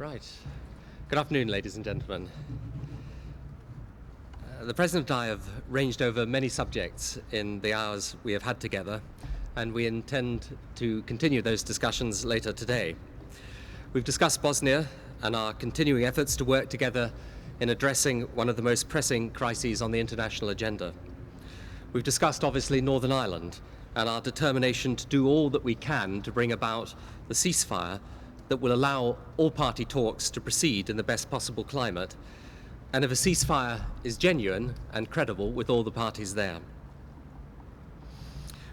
Right. Good afternoon, ladies and gentlemen. The President and I have ranged over many subjects in the hours we have had together, and we intend to continue those discussions later today. We've discussed Bosnia and our continuing efforts to work together in addressing one of the most pressing crises on the international agenda. We've discussed, obviously, Northern Ireland and our determination to do all that we can to bring about the ceasefire that will allow all-party talks to proceed in the best possible climate, and if a ceasefire is genuine and credible with all the parties there.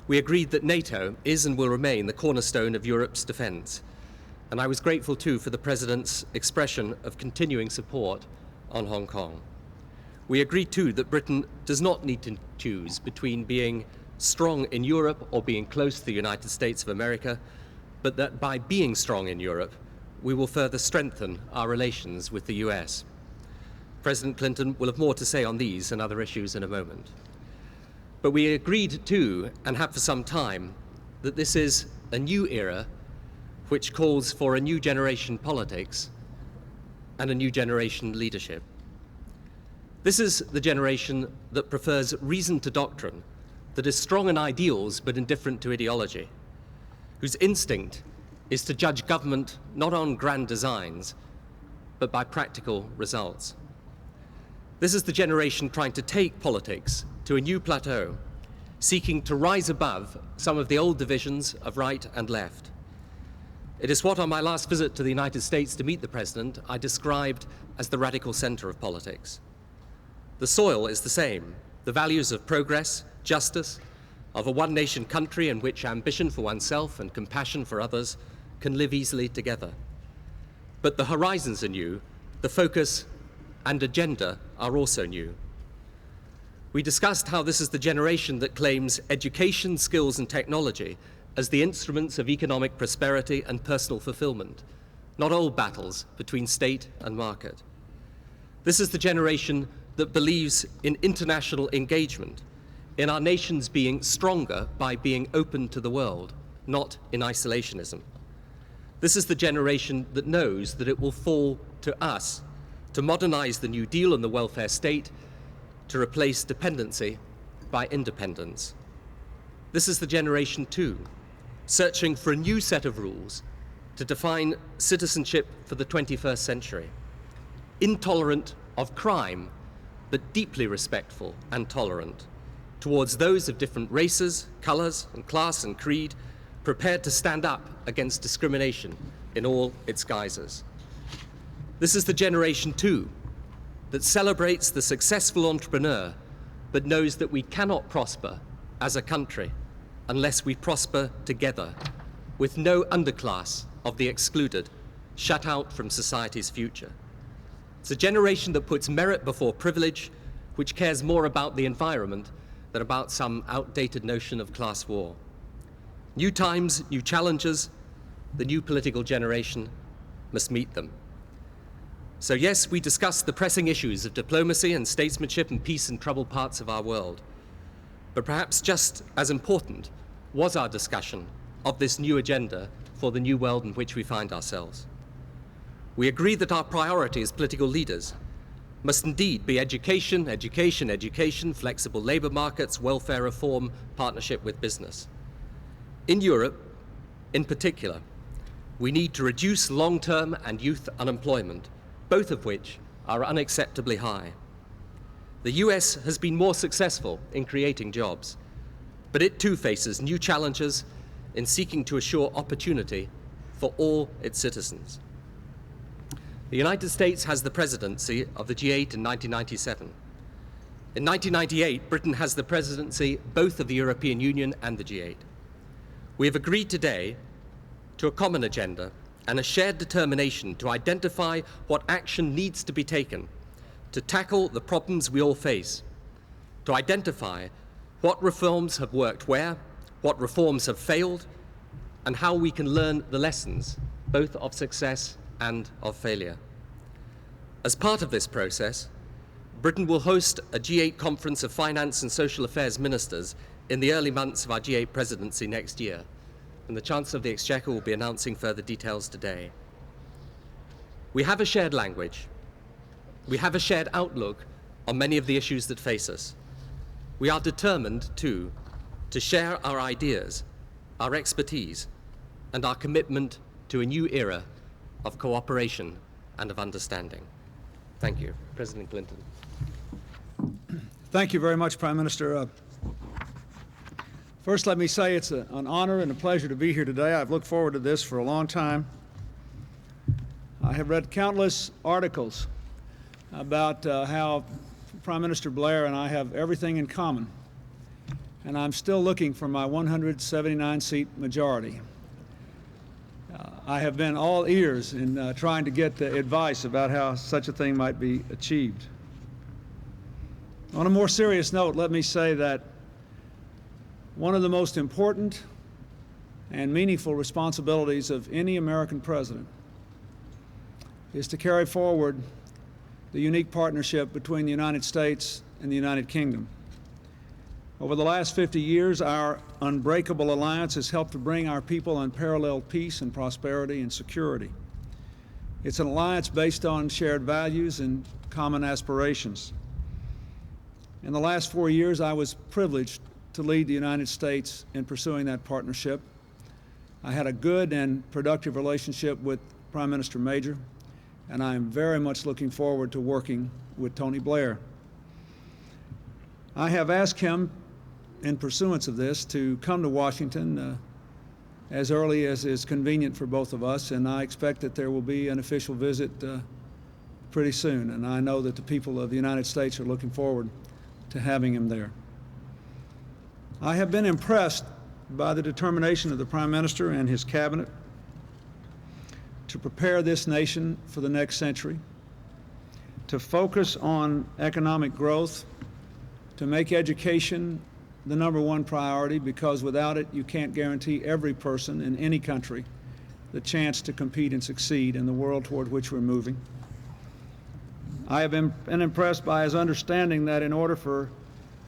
We agreed that NATO is and will remain the cornerstone of Europe's defence, and I was grateful too for the President's expression of continuing support on Hong Kong. We agreed too that Britain does not need to choose between being strong in Europe or being close to the United States of America, but that by being strong in Europe, we will further strengthen our relations with the US. President Clinton will have more to say on these and other issues in a moment. But we agreed too, and have for some time, that this is a new era which calls for a new generation politics and a new generation leadership. This is the generation that prefers reason to doctrine, that is strong in ideals but indifferent to ideology, whose instinct is to judge government not on grand designs, but by practical results. This is the generation trying to take politics to a new plateau, seeking to rise above some of the old divisions of right and left. It is what, on my last visit to the United States to meet the President, I described as the radical center of politics. The soil is the same, the values of progress, justice, of a one-nation country in which ambition for oneself and compassion for others can live easily together. But the horizons are new, the focus and agenda are also new. We discussed how this is the generation that claims education, skills, and technology as the instruments of economic prosperity and personal fulfillment, not old battles between state and market. This is the generation that believes in international engagement, in our nations being stronger by being open to the world, not in isolationism. This is the generation that knows that it will fall to us to modernize the New Deal and the welfare state, to replace dependency by independence. This is the generation too, searching for a new set of rules to define citizenship for the 21st century, intolerant of crime, but deeply respectful and tolerant towards those of different races, colors, and class and creed, prepared to stand up against discrimination in all its guises. This is the generation, too, that celebrates the successful entrepreneur, but knows that we cannot prosper as a country unless we prosper together, with no underclass of the excluded shut out from society's future. It's a generation that puts merit before privilege, which cares more about the environment than about some outdated notion of class war. New times, new challenges, the new political generation must meet them. So yes, we discussed the pressing issues of diplomacy and statesmanship and peace in troubled parts of our world. But perhaps just as important was our discussion of this new agenda for the new world in which we find ourselves. We agreed that our priority as political leaders must indeed be education, education, education, flexible labour markets, welfare reform, partnership with business. In Europe, in particular, we need to reduce long-term and youth unemployment, both of which are unacceptably high. The US has been more successful in creating jobs, but it too faces new challenges in seeking to assure opportunity for all its citizens. The United States has the presidency of the G8 in 1997. In 1998, Britain has the presidency both of the European Union and the G8. We have agreed today to a common agenda and a shared determination to identify what action needs to be taken to tackle the problems we all face, to identify what reforms have worked where, what reforms have failed, and how we can learn the lessons, both of success and of failure. As part of this process, Britain will host a G8 conference of finance and social affairs ministers in the early months of our G8 presidency next year, and the Chancellor of the Exchequer will be announcing further details today. We have a shared language. We have a shared outlook on many of the issues that face us. We are determined, too, to share our ideas, our expertise, and our commitment to a new era of cooperation and of understanding. Thank you. President Clinton. Thank you very much, Prime Minister. First, let me say it's an honor and a pleasure to be here today. I've looked forward to this for a long time. I have read countless articles about how Prime Minister Blair and I have everything in common, and I'm still looking for my 179-seat majority. I have been all ears in trying to get advice about how such a thing might be achieved. On a more serious note, let me say that one of the most important and meaningful responsibilities of any American president is to carry forward the unique partnership between the United States and the United Kingdom. Over the last 50 years, our unbreakable alliance has helped to bring our people unparalleled peace and prosperity and security. It's an alliance based on shared values and common aspirations. In the last 4 years, I was privileged to lead the United States in pursuing that partnership. I had a good and productive relationship with Prime Minister Major, and I am very much looking forward to working with Tony Blair. I have asked him, in pursuance of this, to come to Washington as early as is convenient for both of us, and I expect that there will be an official visit pretty soon, and I know that the people of the United States are looking forward to having him there. I have been impressed by the determination of the Prime Minister and his cabinet to prepare this nation for the next century, to focus on economic growth, to make education the #1 priority, because without it you can't guarantee every person in any country the chance to compete and succeed in the world toward which we're moving. I have been impressed by his understanding that in order for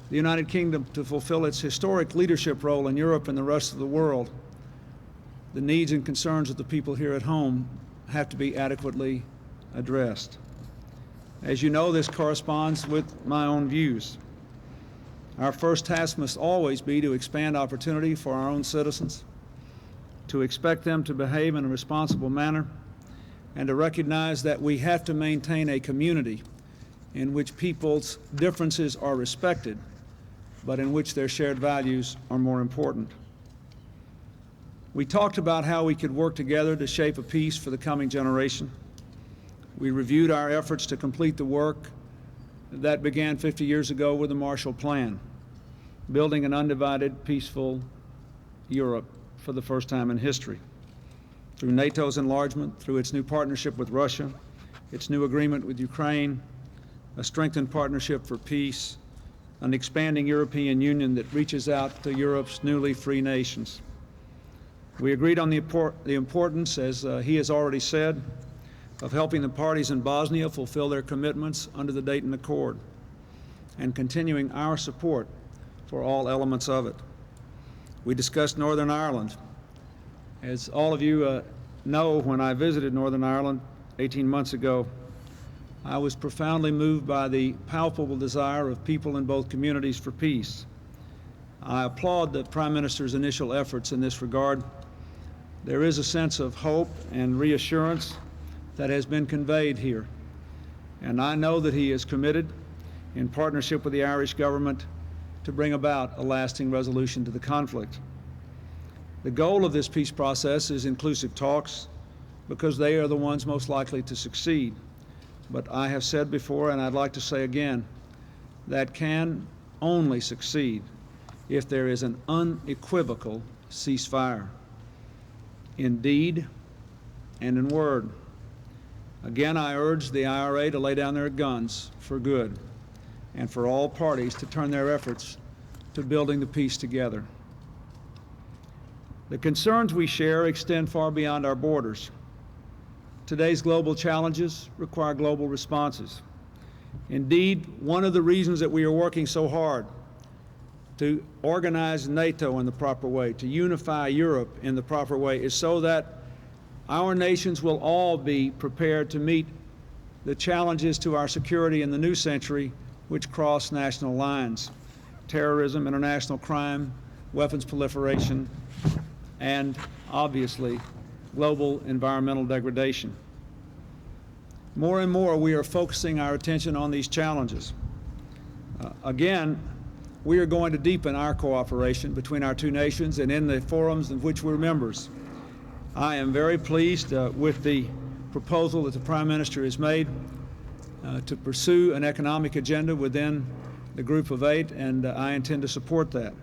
the United Kingdom to fulfill its historic leadership role in Europe and the rest of the world, the needs and concerns of the people here at home have to be adequately addressed. As you know, this corresponds with my own views. Our first task must always be to expand opportunity for our own citizens, to expect them to behave in a responsible manner, and to recognize that we have to maintain a community in which people's differences are respected, but in which their shared values are more important. We talked about how we could work together to shape a peace for the coming generation. We reviewed our efforts to complete the work that began 50 years ago with the Marshall Plan, building an undivided, peaceful Europe for the first time in history. Through NATO's enlargement, through its new partnership with Russia, its new agreement with Ukraine, a strengthened partnership for peace, an expanding European Union that reaches out to Europe's newly free nations. We agreed on the importance, as he has already said, of helping the parties in Bosnia fulfill their commitments under the Dayton Accord and continuing our support for all elements of it. We discussed Northern Ireland. As all of you know, when I visited Northern Ireland 18 months ago, I was profoundly moved by the palpable desire of people in both communities for peace. I applaud the Prime Minister's initial efforts in this regard. There is a sense of hope and reassurance that has been conveyed here, and I know that he is committed, in partnership with the Irish government, to bring about a lasting resolution to the conflict. The goal of this peace process is inclusive talks, because they are the ones most likely to succeed. But I have said before, and I'd like to say again, that can only succeed if there is an unequivocal ceasefire, in deed and in word. Again, I urge the IRA to lay down their guns for good, and for all parties to turn their efforts to building the peace together. The concerns we share extend far beyond our borders. Today's global challenges require global responses. Indeed, one of the reasons that we are working so hard to organize NATO in the proper way, to unify Europe in the proper way, is so that our nations will all be prepared to meet the challenges to our security in the new century which cross national lines: terrorism, international crime, weapons proliferation, and obviously global environmental degradation. More and more we are focusing our attention on these challenges. Again, we are going to deepen our cooperation between our two nations and in the forums in which we're members. I am very pleased with the proposal that the Prime Minister has made to pursue an economic agenda within the Group of Eight, and I intend to support that.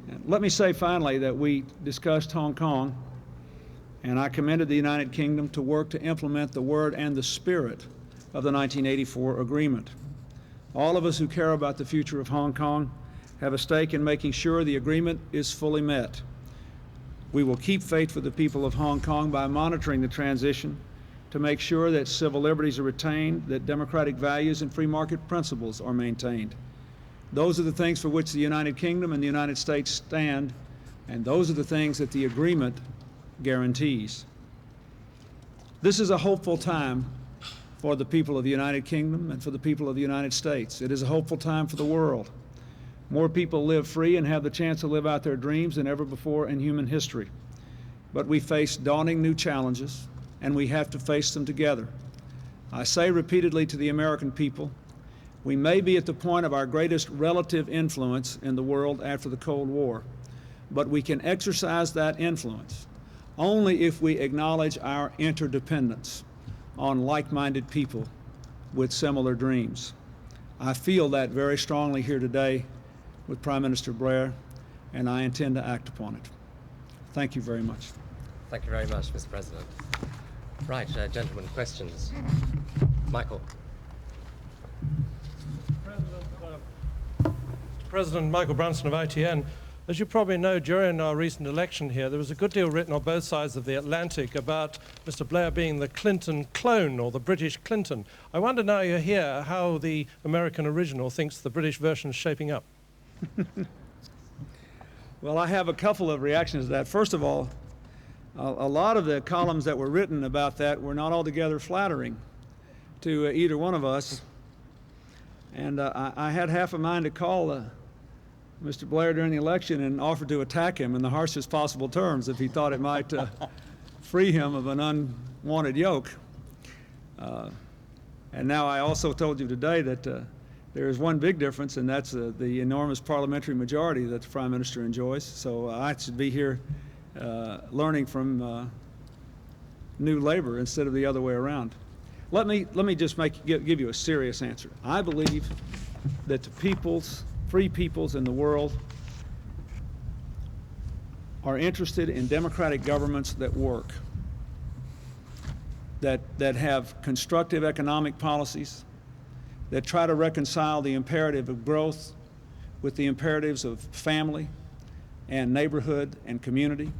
And let me say finally that we discussed Hong Kong, and I commended the United Kingdom to work to implement the word and the spirit of the 1984 agreement. All of us who care about the future of Hong Kong have a stake in making sure the agreement is fully met. We will keep faith with the people of Hong Kong by monitoring the transition to make sure that civil liberties are retained, that democratic values and free market principles are maintained. Those are the things for which the United Kingdom and the United States stand, and those are the things that the agreement guarantees. This is a hopeful time for the people of the United Kingdom and for the people of the United States. It is a hopeful time for the world. More people live free and have the chance to live out their dreams than ever before in human history. But we face daunting new challenges, and we have to face them together. I say repeatedly to the American people, we may be at the point of our greatest relative influence in the world after the Cold War, but we can exercise that influence only if we acknowledge our interdependence on like-minded people with similar dreams. I feel that very strongly here today with Prime Minister Blair, and I intend to act upon it. Thank you very much. Thank you very much, Mr. President. Right, gentlemen, questions? Michael. President Michael Brunson of ITN. As you probably know, during our recent election here, there was a good deal written on both sides of the Atlantic about Mr. Blair being the Clinton clone or the British Clinton. I wonder now you're here how the American original thinks the British version is shaping up. Well, I have a couple of reactions to that. First of all, a lot of the columns that were written about that were not altogether flattering to either one of us. And I had half a mind to call Mr. Blair during the election and offer to attack him in the harshest possible terms if he thought it might free him of an unwanted yoke. And now I also told you today that there is one big difference, and that's the enormous parliamentary majority that the Prime Minister enjoys. So I should be here learning from New Labor instead of the other way around. Let me just give you a serious answer. I believe that the free peoples in the world are interested in democratic governments that work, that have constructive economic policies, that try to reconcile the imperative of growth with the imperatives of family and neighborhood and community,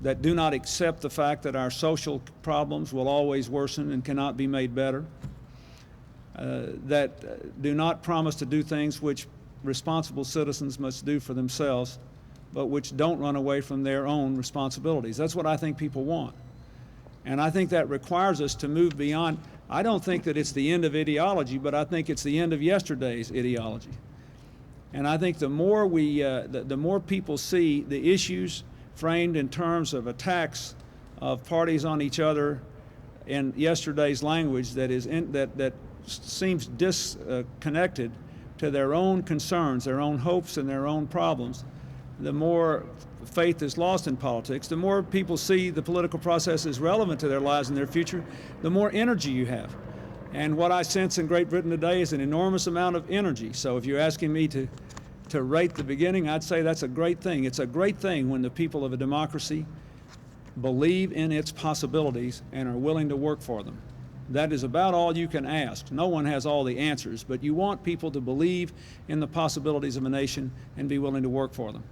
that do not accept the fact that our social problems will always worsen and cannot be made better, that do not promise to do things which responsible citizens must do for themselves, but which don't run away from their own responsibilities. That's what I think people want. And I think that requires us to move beyond. I don't think that it's the end of ideology, but I think it's the end of yesterday's ideology. And I think the more the more people see the issues framed in terms of attacks of parties on each other in yesterday's language that seems disconnected to their own concerns, their own hopes, and their own problems, the more faith is lost in politics. The more people see the political process is relevant to their lives and their future, the more energy you have. And what I sense in Great Britain today is an enormous amount of energy. So if you're asking me to rate the beginning, I'd say that's a great thing. It's a great thing when the people of a democracy believe in its possibilities and are willing to work for them. That is about all you can ask. No one has all the answers, but you want people to believe in the possibilities of a nation and be willing to work for them.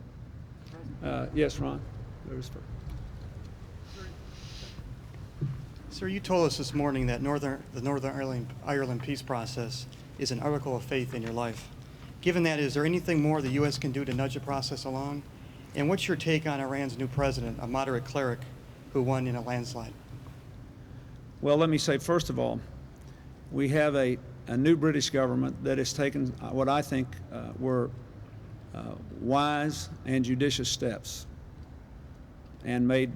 Yes, Ron. Sir, you told us this morning that the Northern Ireland peace process is an article of faith in your life. Given that, is there anything more the U.S. can do to nudge the process along? And what's your take on Iran's new president, a moderate cleric who won in a landslide? Well, let me say, first of all, we have a new British government that has taken what I think were wise and judicious steps and made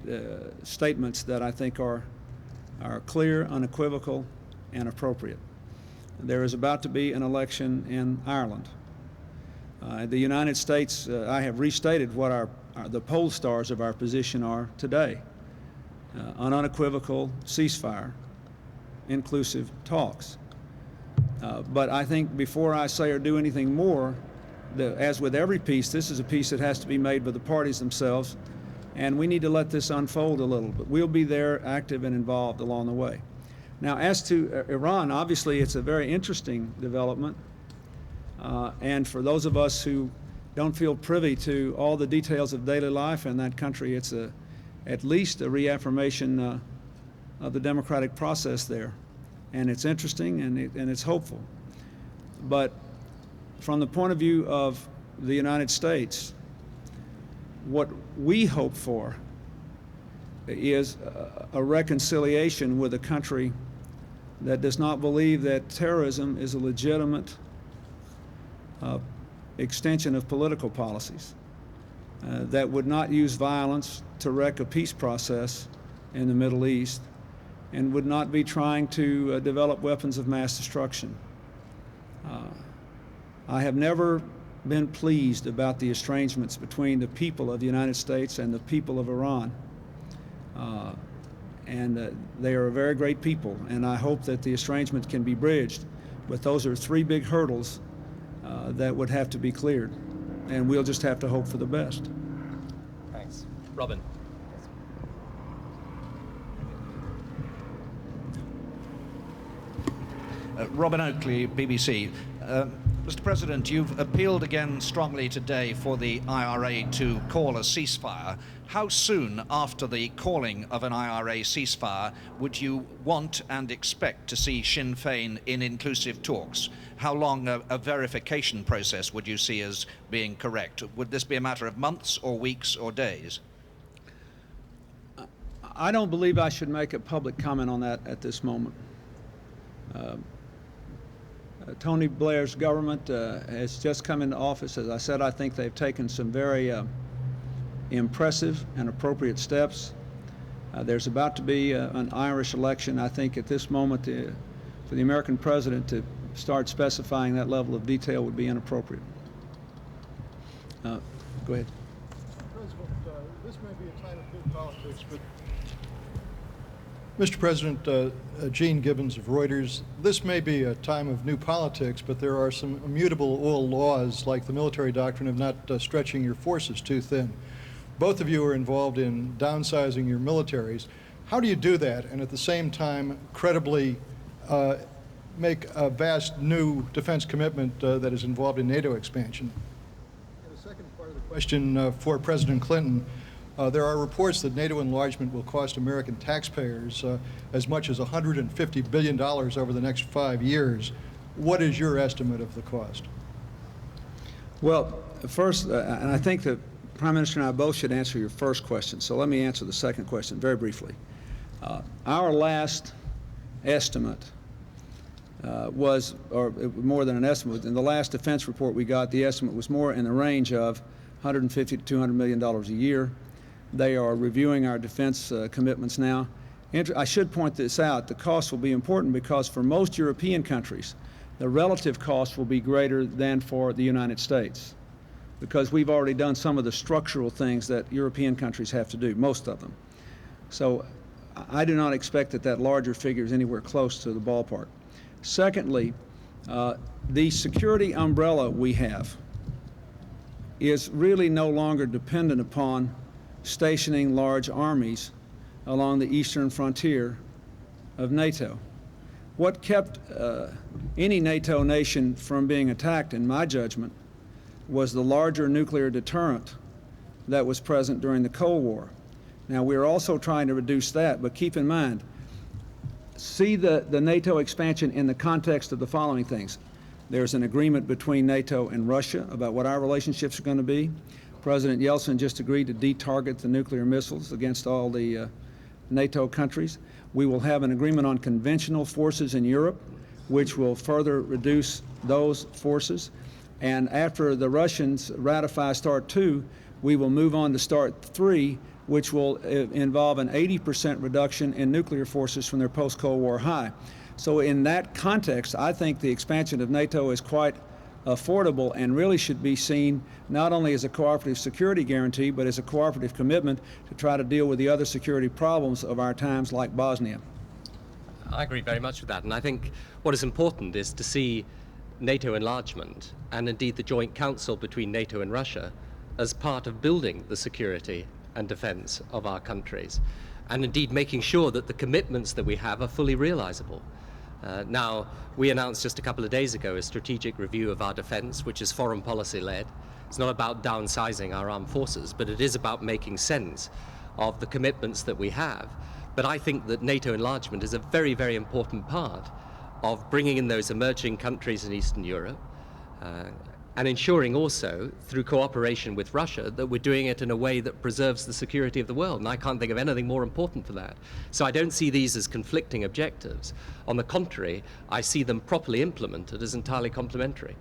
statements that I think are clear, unequivocal, and appropriate. There is about to be an election in Ireland. The United States, I have restated what the poll stars of our position are today. An unequivocal ceasefire, inclusive talks. But I think before I say or do anything more, as with every peace, this is a peace that has to be made by the parties themselves, and we need to let this unfold a little. But we'll be there, active and involved along the way. Now, as to Iran, obviously it's a very interesting development, and for those of us who don't feel privy to all the details of daily life in that country, it's at least a reaffirmation of the democratic process there. And it's interesting and it's hopeful. But from the point of view of the United States, what we hope for is a reconciliation with a country that does not believe that terrorism is a legitimate extension of political policies, that would not use violence to wreck a peace process in the Middle East, and would not be trying to develop weapons of mass destruction. I have never been pleased about the estrangements between the people of the United States and the people of Iran. They are a very great people, and I hope that the estrangement can be bridged. But those are three big hurdles that would have to be cleared, and we'll just have to hope for the best. Thanks. Robin. Robin Oakley, BBC. Mr. President, you've appealed again strongly today for the IRA to call a ceasefire. How soon after the calling of an IRA ceasefire would you want and expect to see Sinn Féin in inclusive talks? How long a verification process would you see as being correct? Would this be a matter of months or weeks or days? I don't believe I should make a public comment on that at this moment. Tony Blair's government has just come into office. As I said, I think they've taken some very impressive and appropriate steps. There's about to be an Irish election. I think at this moment for the American president to start specifying that level of detail would be inappropriate. Go ahead. President, this may be a time of new politics, but Mr. President, Gene Gibbons of Reuters, this may be a time of new politics, but there are some immutable old laws like the military doctrine of not stretching your forces too thin. Both of you are involved in downsizing your militaries. How do you do that and at the same time credibly make a vast new defense commitment that is involved in NATO expansion? And the second part of the question for President Clinton, there are reports that NATO enlargement will cost American taxpayers as much as $150 billion over the next 5 years. What is your estimate of the cost? Well, first, and I think the Prime Minister and I both should answer your first question, so let me answer the second question very briefly. Our last estimate was, or more than an estimate. In the last defense report we got, the estimate was more in the range of $150 to $200 million a year. They are reviewing our defense commitments now. I should point this out, the cost will be important because for most European countries, the relative cost will be greater than for the United States, because we've already done some of the structural things that European countries have to do, most of them. So I do not expect that that larger figure is anywhere close to the ballpark. Secondly, the security umbrella we have is really no longer dependent upon stationing large armies along the eastern frontier of NATO. What kept any NATO nation from being attacked, in my judgment, was the larger nuclear deterrent that was present during the Cold War. Now, we're also trying to reduce that, but keep in mind, see the NATO expansion in the context of the following things. There's an agreement between NATO and Russia about what our relationships are going to be. President Yeltsin just agreed to de-target the nuclear missiles against all the NATO countries. We will have an agreement on conventional forces in Europe, which will further reduce those forces. And after the Russians ratify START 2, we will move on to START 3, which will involve an 80% reduction in nuclear forces from their post-Cold War high. So in that context, I think the expansion of NATO is quite affordable and really should be seen not only as a cooperative security guarantee, but as a cooperative commitment to try to deal with the other security problems of our times, like Bosnia. I agree very much with that, and I think what is important is to see NATO enlargement, and indeed the joint council between NATO and Russia, as part of building the security and defense of our countries, and indeed making sure that the commitments that we have are fully realizable. Now, we announced just a couple of days ago a strategic review of our defense, which is foreign policy led. It's not about downsizing our armed forces, but it is about making sense of the commitments that we have. But I think that NATO enlargement is a very, very important part of bringing in those emerging countries in Eastern Europe, and ensuring also, through cooperation with Russia, that we're doing it in a way that preserves the security of the world. And I can't think of anything more important for that. So I don't see these as conflicting objectives. On the contrary, I see them properly implemented as entirely complementary.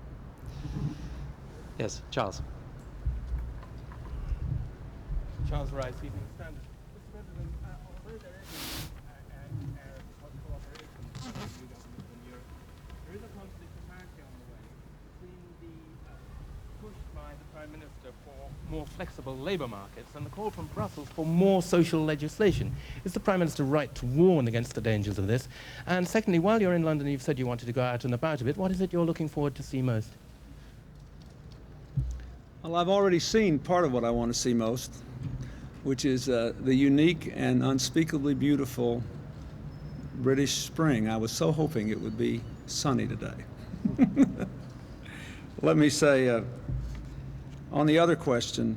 Yes, Charles. Charles Rice, Evening Standard. Mr. President, although there is an area of cooperation between the governments in Europe, there is a conflict apparently on the way between the push by the Prime Minister for more flexible labour markets and the call from Brussels for more social legislation. Is the Prime Minister right to warn against the dangers of this? And secondly, while you're in London, you've said you wanted to go out and about a bit. What is it you're looking forward to see most? Well, I've already seen part of what I want to see most, which is the unique and unspeakably beautiful British spring. I was so hoping it would be sunny today. Let me say, on the other question,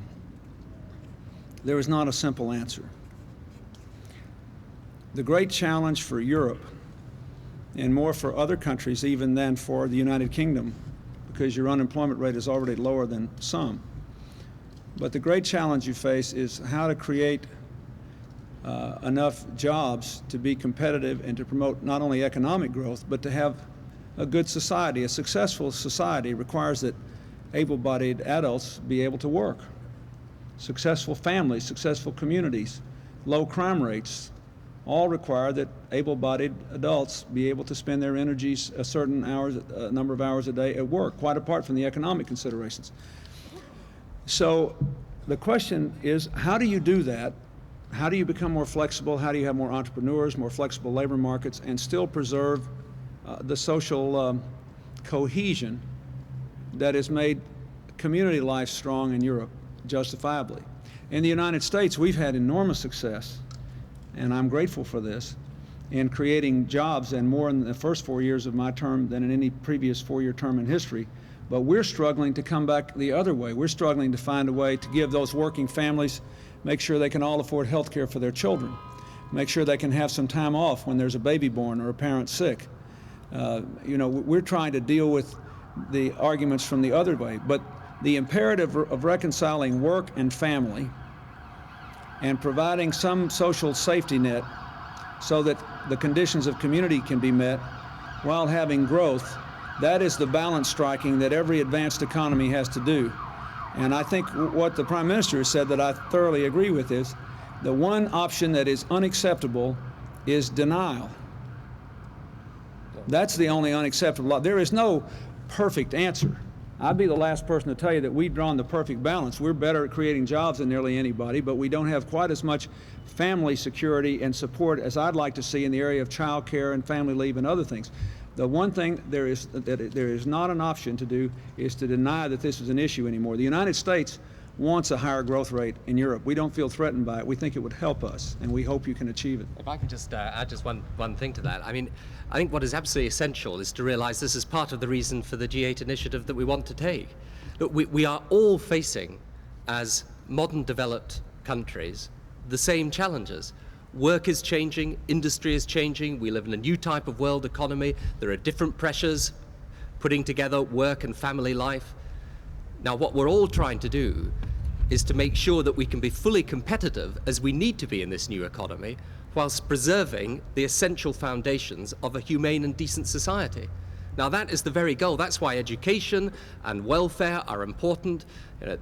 there is not a simple answer. The great challenge for Europe, and more for other countries even than for the United Kingdom, because your unemployment rate is already lower than some. But the great challenge you face is how to create enough jobs to be competitive and to promote not only economic growth, but to have a good society. A successful society requires that able-bodied adults be able to work. Successful families, successful communities, low crime rates, all require that able-bodied adults be able to spend their energies a certain number of hours a day at work, quite apart from the economic considerations. So the question is, how do you do that? How do you become more flexible? How do you have more entrepreneurs, more flexible labor markets, and still preserve the social cohesion that has made community life strong in Europe, justifiably? In the United States, we've had enormous success, and I'm grateful for this, in creating jobs, and more in the first 4 years of my term than in any previous four-year term in history. But we're struggling to come back the other way. We're struggling to find a way to give those working families, make sure they can all afford health care for their children, make sure they can have some time off when there's a baby born or a parent sick. You know, we're trying to deal with the arguments from the other way, but the imperative of reconciling work and family and providing some social safety net so that the conditions of community can be met while having growth. That is the balance striking that every advanced economy has to do. And I think what the Prime Minister has said that I thoroughly agree with is the one option that is unacceptable is denial. That's the only unacceptable. There is no perfect answer. I'd be the last person to tell you that we've drawn the perfect balance. We're better at creating jobs than nearly anybody, but we don't have quite as much family security and support as I'd like to see in the area of child care and family leave and other things. The one thing there is not an option to do is to deny that this is an issue anymore. The United States wants a higher growth rate in Europe. We don't feel threatened by it. We think it would help us, and we hope you can achieve it. If I can just add just one thing to that. I mean, I think what is absolutely essential is to realize this is part of the reason for the G8 initiative that we want to take. Look, we are all facing, as modern developed countries, the same challenges. Work is changing, industry is changing, we live in a new type of world economy, there are different pressures putting together work and family life. Now, what we're all trying to do is to make sure that we can be fully competitive as we need to be in this new economy, whilst preserving the essential foundations of a humane and decent society. Now, that is the very goal. That's why education and welfare are important.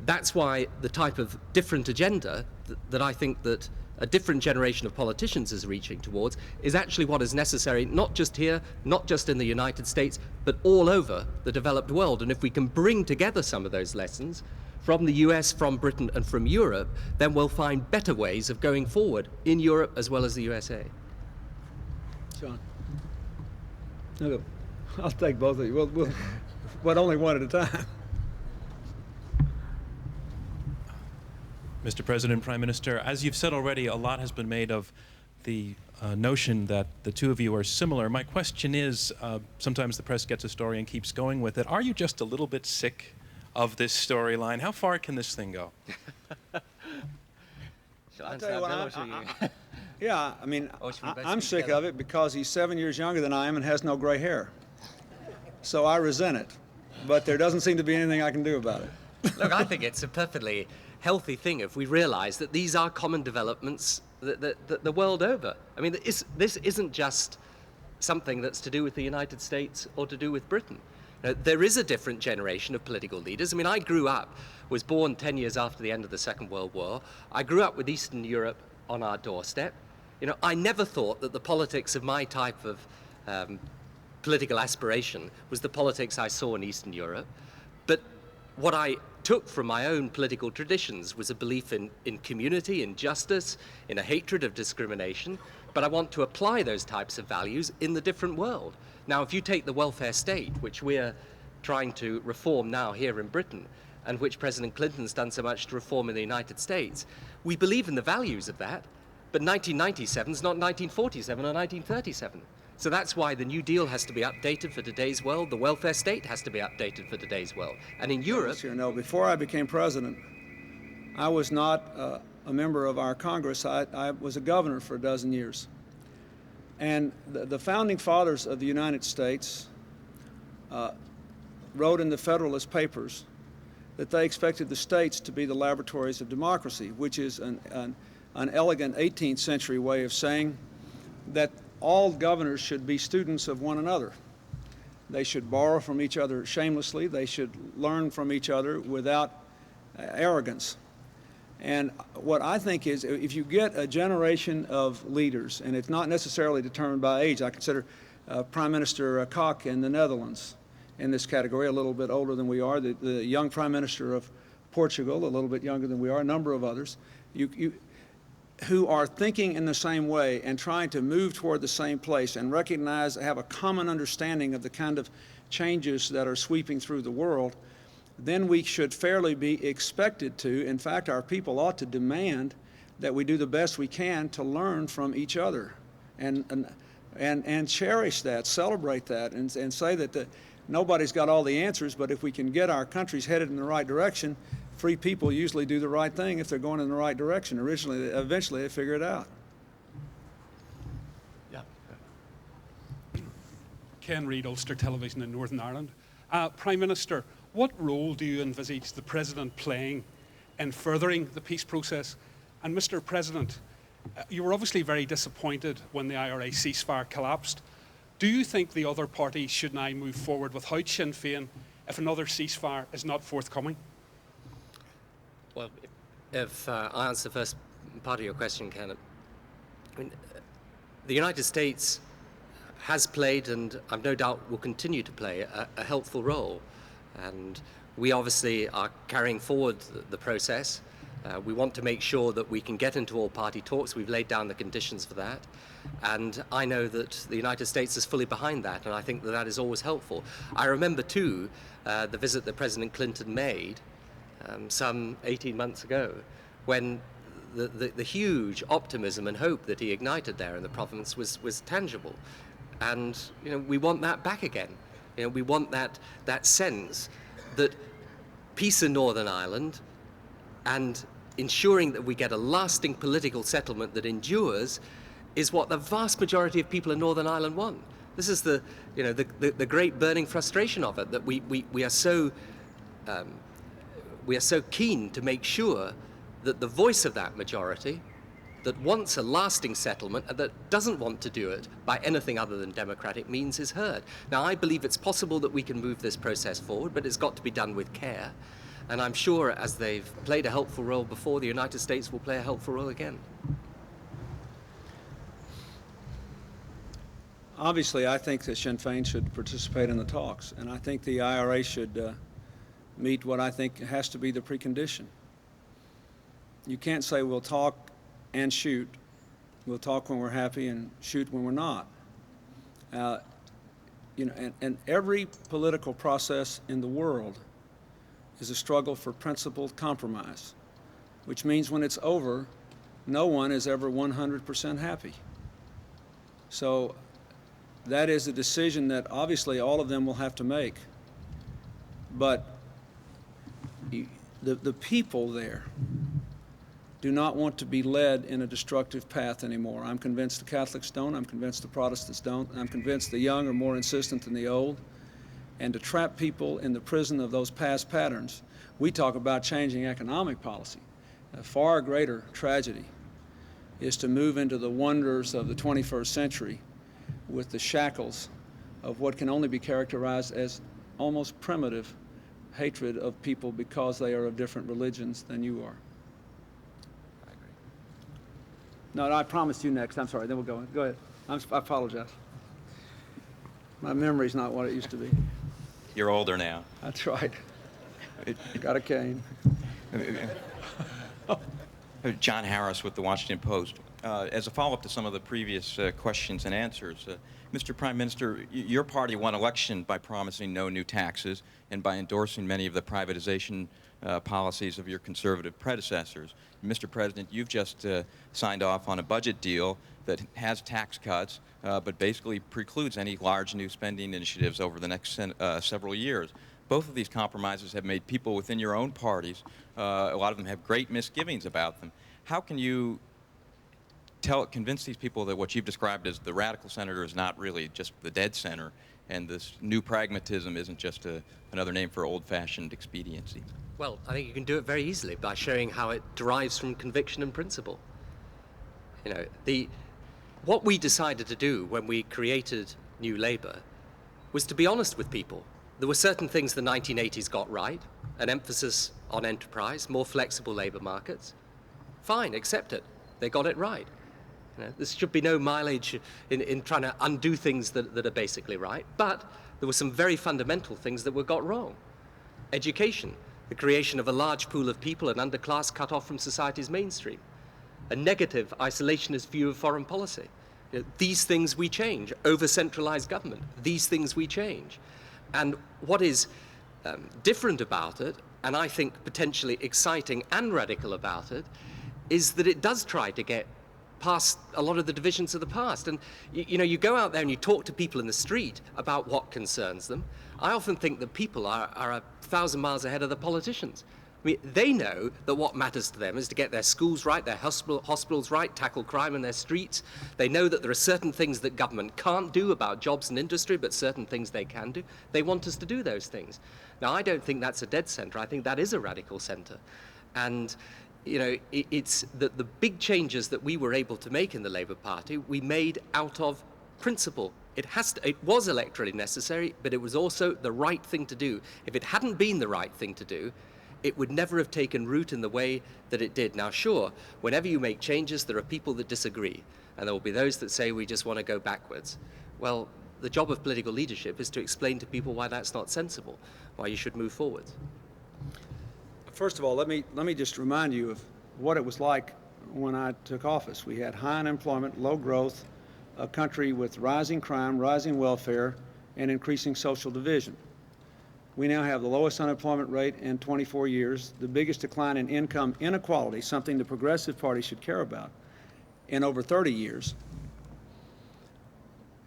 That's why the type of different agenda that I think that a different generation of politicians is reaching towards is actually what is necessary, not just here, not just in the United States, but all over the developed world. And if we can bring together some of those lessons from the US, from Britain, and from Europe, then we'll find better ways of going forward in Europe as well as the USA. John. No, I'll take both of you. But only one at a time. Mr. President, Prime Minister, as you've said already, a lot has been made of the notion that the two of you are similar. My question is, sometimes the press gets a story and keeps going with it. Are you just a little bit sick of this storyline? How far can this thing go? I'll tell you what, yeah, I mean, I'm sick of it because he's 7 years younger than I am and has no gray hair. So I resent it. But there doesn't seem to be anything I can do about it. Look, I think it's a perfectly healthy thing if we realize that these are common developments the world over. I mean, this isn't just something that's to do with the United States or to do with Britain. There is a different generation of political leaders. I mean, I was born 10 years after the end of the Second World War. I grew up with Eastern Europe on our doorstep. I never thought that the politics of my type of political aspiration was the politics I saw in Eastern Europe. But what I took from my own political traditions was a belief in community, in justice, in a hatred of discrimination. But I want to apply those types of values in the different world. Now, if you take the welfare state, which we're trying to reform now here in Britain, and which President Clinton's done so much to reform in the United States, we believe in the values of that, but 1997 is not 1947 or 1937. So that's why the New Deal has to be updated for today's world. The welfare state has to be updated for today's world. And in Europe... No, before I became president, I was not a member of our Congress. I was a governor for a dozen years. And the founding fathers of the United States wrote in the Federalist Papers that they expected the states to be the laboratories of democracy, which is an elegant 18th century way of saying that all governors should be students of one another. They should borrow from each other shamelessly. They should learn from each other without arrogance. And what I think is, if you get a generation of leaders, and it's not necessarily determined by age, I consider Prime Minister Koch in the Netherlands in this category, a little bit older than we are, the young Prime Minister of Portugal, a little bit younger than we are, a number of others, who are thinking in the same way and trying to move toward the same place and recognize, have a common understanding of the kind of changes that are sweeping through the world, then we should fairly be expected to, in fact, our people ought to demand that we do the best we can to learn from each other and cherish that, celebrate that, and say that nobody's got all the answers, but if we can get our countries headed in the right direction, free people usually do the right thing if they're going in the right direction. Eventually they figure it out. Yeah. Ken Reid, Ulster Television in Northern Ireland. Prime Minister, what role do you envisage the President playing in furthering the peace process? And Mr. President, you were obviously very disappointed when the IRA ceasefire collapsed. Do you think the other parties should now move forward without Sinn Féin if another ceasefire is not forthcoming? Well, if I answer the first part of your question, Ken, I mean, the United States has played, and I've no doubt will continue to play, a helpful role. And we obviously are carrying forward the process. We want to make sure that we can get into all-party talks. We've laid down the conditions for that. And I know that the United States is fully behind that, and I think that that is always helpful. I remember, too, the visit that President Clinton made some 18 months ago, when the huge optimism and hope that he ignited there in the province was tangible. And we want that back again. We want that sense that peace in Northern Ireland and ensuring that we get a lasting political settlement that endures is what the vast majority of people in Northern Ireland want. This is the great burning frustration of it, that we are so keen to make sure that the voice of that majority that wants a lasting settlement and that doesn't want to do it by anything other than democratic means is heard. Now, I believe it's possible that we can move this process forward, but it's got to be done with care. And I'm sure, as they've played a helpful role before, the United States will play a helpful role again. Obviously, I think that Sinn Féin should participate in the talks, and I think the IRA should meet what I think has to be the precondition. You can't say we'll talk and shoot. We'll talk when we're happy and shoot when we're not. And every political process in the world is a struggle for principled compromise, which means when it's over, no one is ever 100% happy. So that is a decision that obviously all of them will have to make. But the people there do not want to be led in a destructive path anymore. I'm convinced the Catholics don't. I'm convinced the Protestants don't. I'm convinced the young are more insistent than the old. And to trap people in the prison of those past patterns, we talk about changing economic policy. A far greater tragedy is to move into the wonders of the 21st century with the shackles of what can only be characterized as almost primitive hatred of people because they are of different religions than you are. I agree. No, I promised you next. I'm sorry. Then we'll go. Go ahead. I apologize. My memory's not what it used to be. You're older now. That's right. Got a cane. John Harris with the Washington Post. As a follow-up to some of the previous questions and answers, Mr. Prime Minister, your party won election by promising no new taxes and by endorsing many of the privatization policies of your conservative predecessors. Mr. President, you've just signed off on a budget deal that has tax cuts, but basically precludes any large new spending initiatives over the next several years. Both of these compromises have made people within your own parties, a lot of them have great misgivings about them. How can you convince these people that what you've described as the radical center is not really just the dead center, and this new pragmatism isn't just another name for old-fashioned expediency? Well, I think you can do it very easily by showing how it derives from conviction and principle. What we decided to do when we created New Labour was to be honest with people. There were certain things the 1980s got right, an emphasis on enterprise, more flexible labour markets. Fine, accept it. They got it right. There should be no mileage in trying to undo things that are basically right, but there were some very fundamental things that were got wrong. Education, the creation of a large pool of people, an underclass cut off from society's mainstream, a negative isolationist view of foreign policy. These things we change. Over-centralized government, these things we change. And what is different about it, and I think potentially exciting and radical about it, is that it does try to get past a lot of the divisions of the past. And you go out there and you talk to people in the street about what concerns them. I often think that people are 1,000 miles ahead of the politicians. I mean, they know that what matters to them is to get their schools right, their hospitals right, tackle crime in their streets. They know that there are certain things that government can't do about jobs and industry, but certain things they can do. They want us to do those things. Now, I don't think that's a dead centre. I think that is a radical centre. And it's the big changes that we were able to make in the Labour Party, we made out of principle, It was electorally necessary, but it was also the right thing to do. If it hadn't been the right thing to do, it would never have taken root in the way that it did. Now, sure, whenever you make changes, there are people that disagree, and there will be those that say we just want to go backwards. Well, the job of political leadership is to explain to people why that's not sensible, why you should move forward. First of all, let me just remind you of what it was like when I took office. We had high unemployment, low growth, a country with rising crime, rising welfare, and increasing social division. We now have the lowest unemployment rate in 24 years, the biggest decline in income inequality, something the Progressive Party should care about, in over 30 years.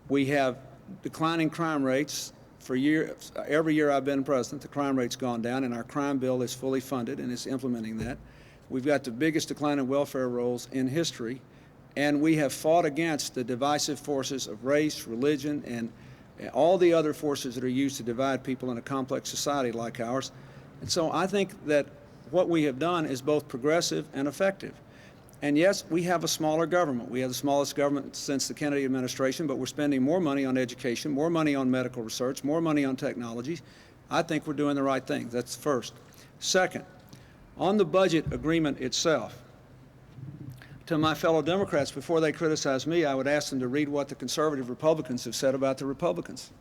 We have declining crime rates. For years, every year I've been president, the crime rate's gone down, and our crime bill is fully funded and is implementing that. We've got the biggest decline in welfare rolls in history, and we have fought against the divisive forces of race, religion, and all the other forces that are used to divide people in a complex society like ours. And so I think that what we have done is both progressive and effective. And yes, we have a smaller government. We have the smallest government since the Kennedy administration, but we're spending more money on education, more money on medical research, more money on technologies. I think we're doing the right thing. That's first. Second, on the budget agreement itself, to my fellow Democrats, before they criticize me, I would ask them to read what the conservative Republicans have said about the Republicans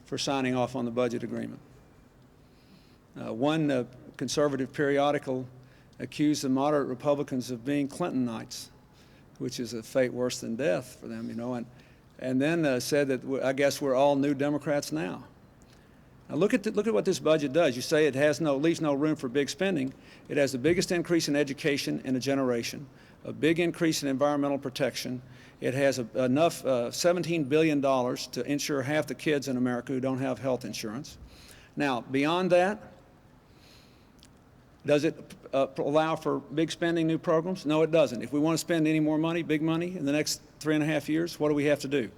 for signing off on the budget agreement. One conservative periodical accused the moderate Republicans of being Clintonites, which is a fate worse than death for them, you know, and then said that I guess we're all new Democrats now. Now look at what this budget does. You say it leaves no room for big spending. It has the biggest increase in education in a generation, a big increase in environmental protection. It has enough $17 billion to insure half the kids in America who don't have health insurance. Now, beyond that, does it allow for big spending, new programs? No, it doesn't. If we want to spend any more money, big money, in the next 3.5 years, what do we have to do?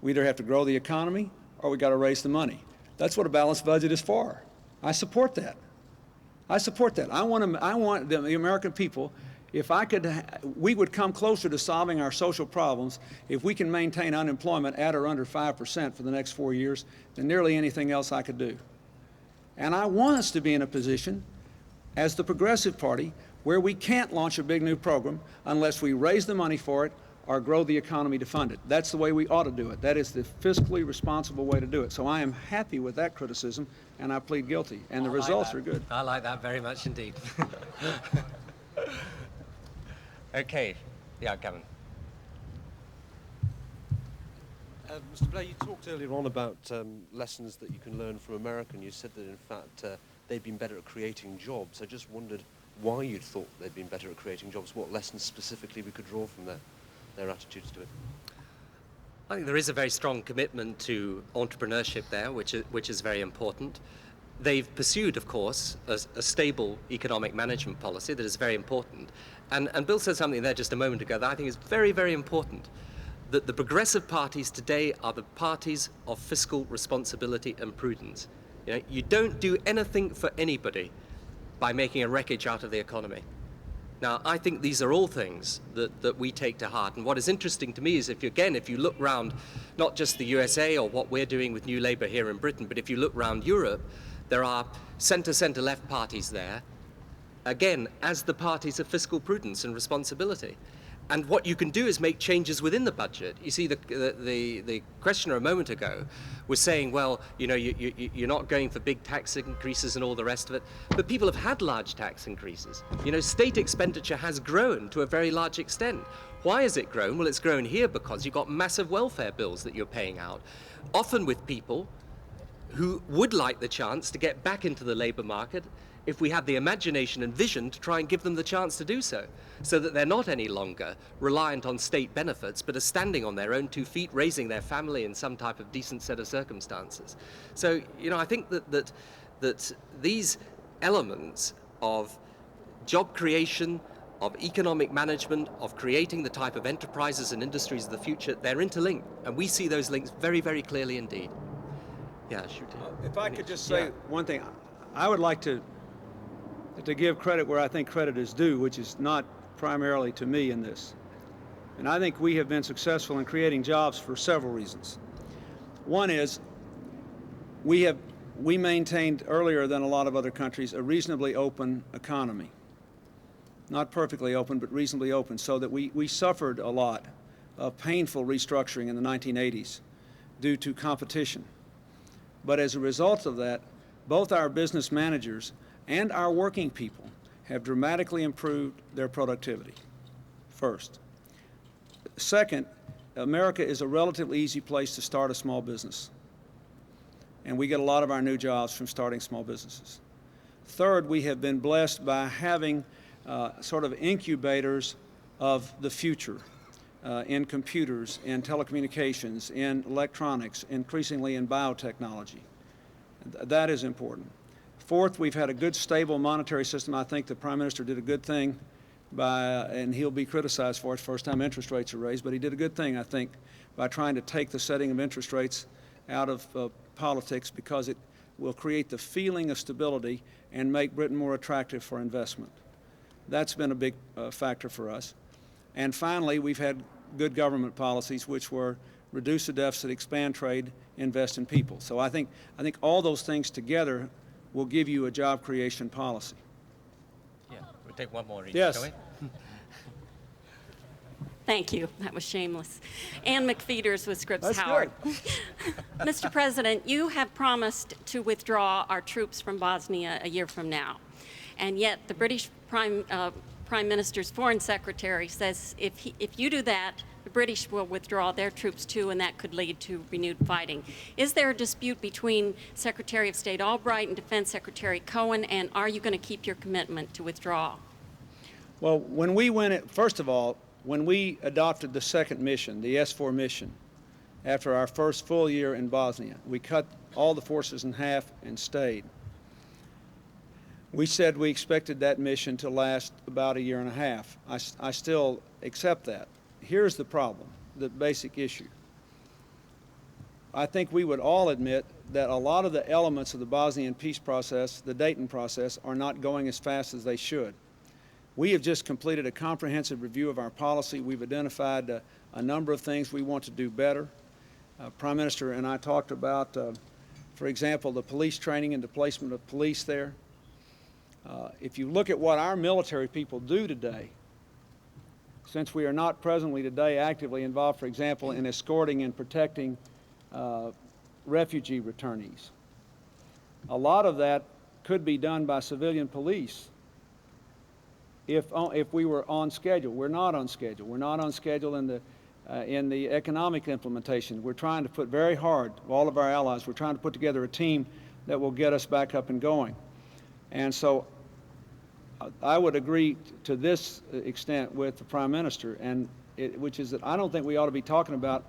We either have to grow the economy or we got to raise the money. That's what a balanced budget is for. I support that. I support that. I want the American people, if I could, we would come closer to solving our social problems if we can maintain unemployment at or under 5% for the next 4 years than nearly anything else I could do. And I want us to be in a position as the Progressive Party where we can't launch a big new program unless we raise the money for it or grow the economy to fund it. That's the way we ought to do it. That is the fiscally responsible way to do it. So I am happy with that criticism, and I plead guilty. And the results are good. I like that very much indeed. Okay. Yeah, Gavin. Mr. Blair, you talked earlier on about lessons that you can learn from America, and you said that, in fact, they'd been better at creating jobs. I just wondered why you'd thought they'd been better at creating jobs, what lessons specifically we could draw from their attitudes to it. I think there is a very strong commitment to entrepreneurship there, which is very important. They've pursued, of course, a stable economic management policy that is very important. And Bill said something there just a moment ago that I think is very, very important, that the progressive parties today are the parties of fiscal responsibility and prudence. You know, you don't do anything for anybody by making a wreckage out of the economy. Now, I think these are all things that we take to heart. And what is interesting to me is if you look round, not just the USA or what we're doing with New Labour here in Britain, but if you look round Europe, there are centre-left parties there, again, as the parties of fiscal prudence and responsibility. And what you can do is make changes within the budget. You see, the questioner a moment ago was saying, well, you know, you're not going for big tax increases and all the rest of it. But people have had large tax increases. You know, state expenditure has grown to a very large extent. Why has it grown? Well, it's grown here because you've got massive welfare bills that you're paying out, often with people who would like the chance to get back into the labour market if we had the imagination and vision to try and give them the chance to do so that they're not any longer reliant on state benefits, but are standing on their own 2 feet, raising their family in some type of decent set of circumstances. So, you know, I think that these elements of job creation, of economic management, of creating the type of enterprises and industries of the future, they're interlinked, and we see those links very, very clearly indeed. Yeah, shoot. If I could just say one thing, I would like to give credit where I think credit is due, which is not primarily to me in this. And I think we have been successful in creating jobs for several reasons. One is we maintained earlier than a lot of other countries a reasonably open economy. Not perfectly open, but reasonably open, so that we suffered a lot of painful restructuring in the 1980s due to competition. But as a result of that, both our business managers and our working people have dramatically improved their productivity, first. Second, America is a relatively easy place to start a small business, and we get a lot of our new jobs from starting small businesses. Third, we have been blessed by having sort of incubators of the future in computers, in telecommunications, in electronics, increasingly in biotechnology. That is important. Fourth, we've had a good, stable monetary system. I think the Prime Minister did a good thing by, and he'll be criticized for it, first time interest rates are raised, but he did a good thing, I think, by trying to take the setting of interest rates out of politics, because it will create the feeling of stability and make Britain more attractive for investment. That's been a big factor for us. And finally, we've had good government policies, which were reduce the deficit, expand trade, invest in people. So I think all those things together will give you a job creation policy. Yeah, we'll take one more each, yes. shall we? Thank you. That was shameless. Ann McFeeters with Scripps That's Howard. good. Mr. President, you have promised to withdraw our troops from Bosnia a year from now. And yet the British Prime Minister's Foreign Secretary says if you do that, the British will withdraw their troops too, and that could lead to renewed fighting. Is there a dispute between Secretary of State Albright and Defense Secretary Cohen, and are you going to keep your commitment to withdraw? Well, when we went, first of all, when we adopted the second mission, the S4 mission, after our first full year in Bosnia, we cut all the forces in half and stayed. We said we expected that mission to last about a year and a half. I still accept that. Here's the problem, the basic issue. I think we would all admit that a lot of the elements of the Bosnian peace process, the Dayton process, are not going as fast as they should. We have just completed a comprehensive review of our policy. We've identified a number of things we want to do better. Prime Minister and I talked about, for example, the police training and displacement of police there. If you look at what our military people do today, since we are not presently today actively involved, for example, in escorting and protecting refugee returnees, a lot of that could be done by civilian police if we were on schedule. We're not on schedule. We're not on schedule in the economic implementation. We're trying to put very hard, all of our allies, we're trying to put together a team that will get us back up and going. And so I would agree to this extent with the Prime Minister, which is that I don't think we ought to be talking about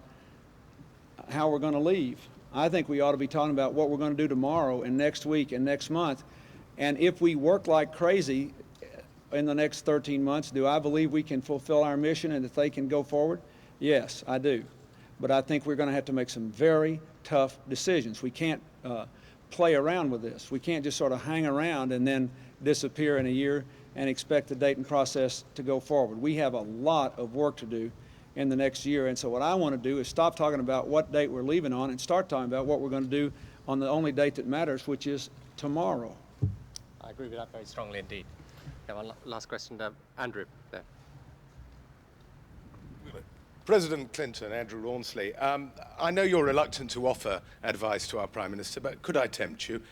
how we're going to leave. I think we ought to be talking about what we're going to do tomorrow and next week and next month. And if we work like crazy in the next 13 months, do I believe we can fulfill our mission and that they can go forward? Yes, I do. But I think we're going to have to make some very tough decisions. We can't play around with this. We can't just sort of hang around and then disappear in a year and expect the Dayton process to go forward. We have a lot of work to do in the next year, and so what I want to do is stop talking about what date we're leaving on and start talking about what we're going to do on the only date that matters, which is tomorrow. I agree with that very strongly indeed. Yeah, one last question, Andrew, there. President Clinton, Andrew Rawnsley, I know you're reluctant to offer advice to our Prime Minister, but could I tempt you?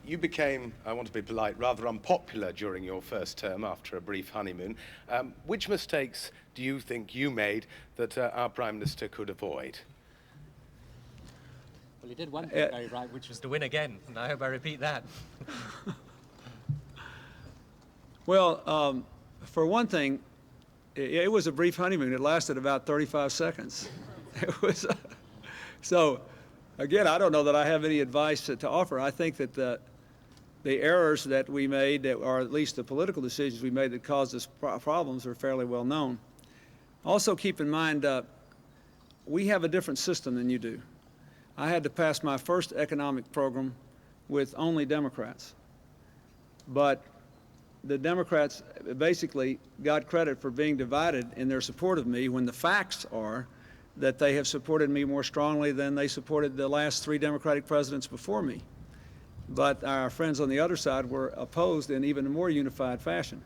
You became, I want to be polite, rather unpopular during your first term after a brief honeymoon. Which mistakes do you think you made that our Prime Minister could avoid? Well, he did one thing very right, which was to win again, and I hope I repeat that. Well, for one thing, it was a brief honeymoon. It lasted about 35 seconds. It was, so, again, I don't know that I have any advice to offer. I think that the errors that we made, or at least the political decisions we made that caused us problems, are fairly well known. Also keep in mind, we have a different system than you do. I had to pass my first economic program with only Democrats. But the Democrats basically got credit for being divided in their support of me when the facts are that they have supported me more strongly than they supported the last 3 Democratic presidents before me. But our friends on the other side were opposed in even more unified fashion.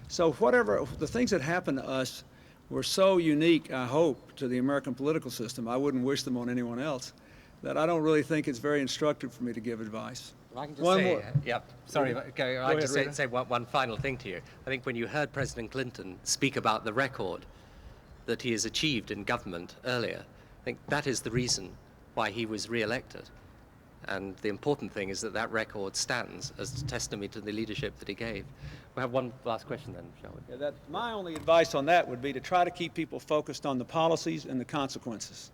So whatever, the things that happened to us were so unique, I hope, to the American political system, I wouldn't wish them on anyone else, that I don't really think it's very instructive for me to give advice. Well, I can just sorry, I just say one final thing to you. I think when you heard President Clinton speak about the record that he has achieved in government earlier, I think that is the reason why he was re-elected. And the important thing is that that record stands as testimony to the leadership that he gave. We'll have one last question then, shall we? Yeah, my only advice on that would be to try to keep people focused on the policies and the consequences,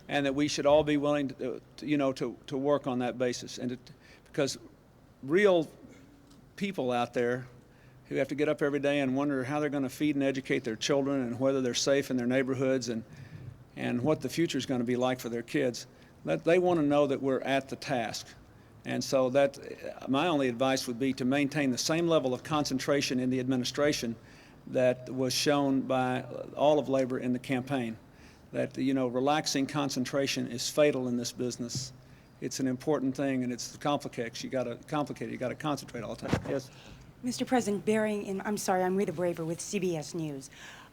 and that we should all be willing to work on that basis. And because real people out there who have to get up every day and wonder how they're going to feed and educate their children and whether they're safe in their neighborhoods and what the future is going to be like for their kids, they want to know that we're at the task. And so my only advice would be to maintain the same level of concentration in the administration that was shown by all of labor in the campaign. That, relaxing concentration is fatal in this business. It's an important thing, and it's complex. You got to concentrate all the time. Yes. Mr. President, I'm Rita Braver with CBS News.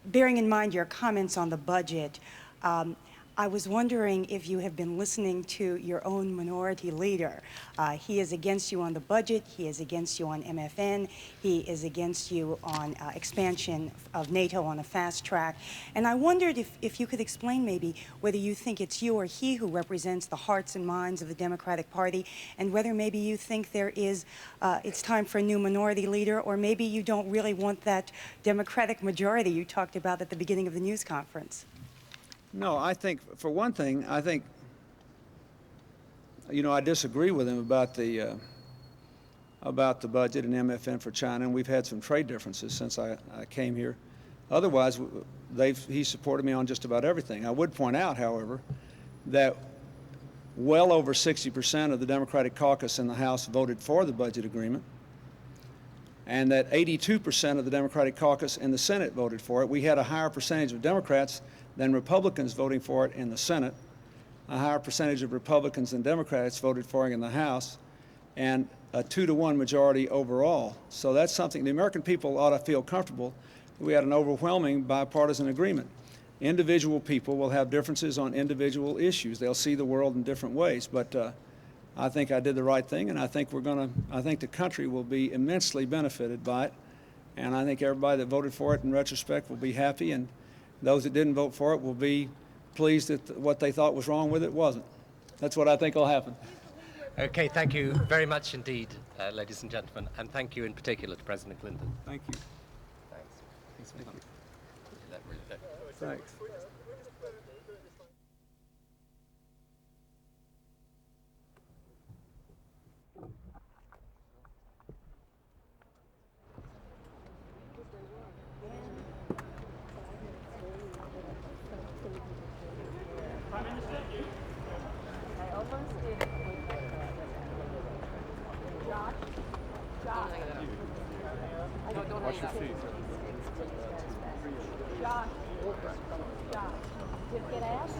Bearing in mind your comments on the budget, I was wondering if you have been listening to your own minority leader. He is against you on the budget, he is against you on MFN, he is against you on expansion of NATO on a fast track. And I wondered if you could explain maybe whether you think it's you or he who represents the hearts and minds of the Democratic Party, and whether maybe you think it's time for a new minority leader, or maybe you don't really want that Democratic majority you talked about at the beginning of the news conference. No, I think, for one thing, I disagree with him about the budget and MFN for China, and we've had some trade differences since I came here. Otherwise, he supported me on just about everything. I would point out, however, that well over 60% of the Democratic caucus in the House voted for the budget agreement, and that 82% of the Democratic caucus in the Senate voted for it. We had a higher percentage of Democrats than Republicans voting for it in the Senate, a higher percentage of Republicans than Democrats voted for it in the House, and a 2-to-1 majority overall. So that's something the American people ought to feel comfortable that we had an overwhelming bipartisan agreement. Individual people will have differences on individual issues. They'll see the world in different ways, but I think I did the right thing, and I think the country will be immensely benefited by it, and I think everybody that voted for it in retrospect will be happy, and those that didn't vote for it will be pleased that what they thought was wrong with it wasn't. That's what I think will happen. Okay, thank you very much indeed, ladies and gentlemen, and thank you in particular to President Clinton. Thank you. Thanks. Thank you. Thanks. Wash your feet. Josh. Did you get asked?